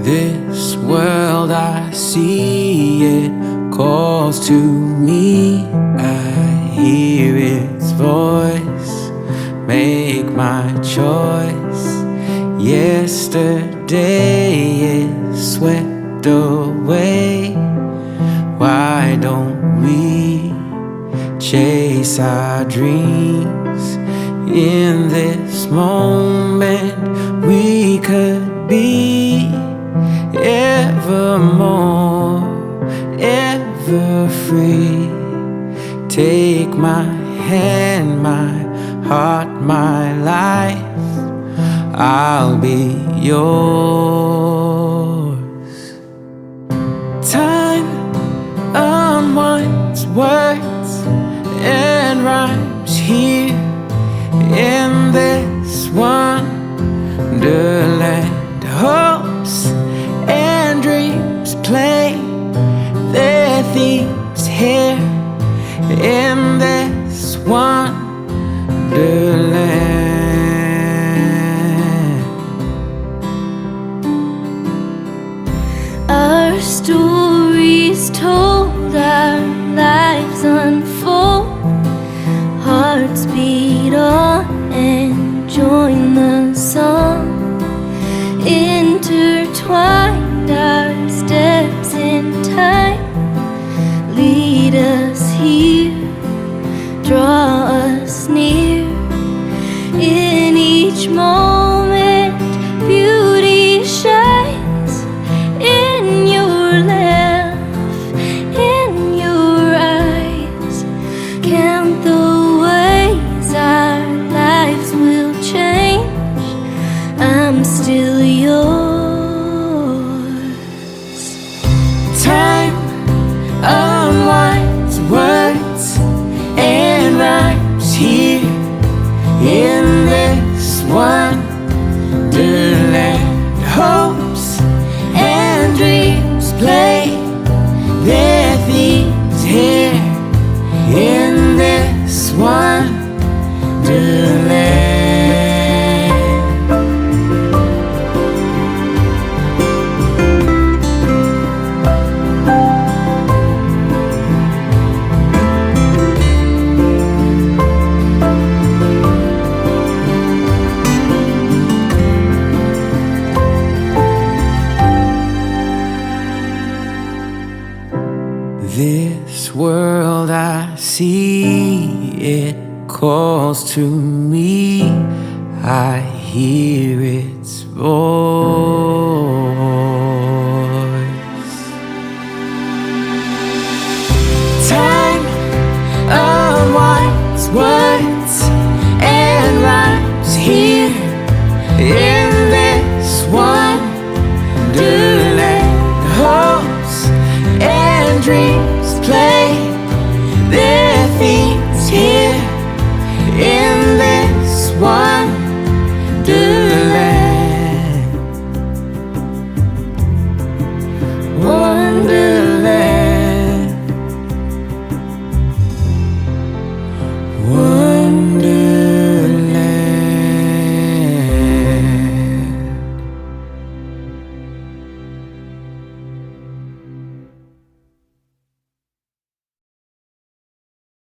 This world I see, it calls to me. I hear its voice, make my choice. Yesterday is swept away. Why don't we chase our dreams? In this moment we could be evermore, ever free. Take my hand, my heart, my life, I'll be yours. Time unwinds words and rhymes here in this wonderland. Hopes and dreams play their themes here in this wonderland. Our stories told, our lives unfold, hearts beat on and join the song. Intertwined our steps in time, lead us here, draw us near. In each moment beauty shines, in your laugh, in your eyes. Count the ways our lives will change, I'm still yours. Time unwinds words and rhymes here in this wonderland. Hopes and dreams play their themes here in this wonderland. This world I see, it calls to me. I hear its voice. Time unwinds words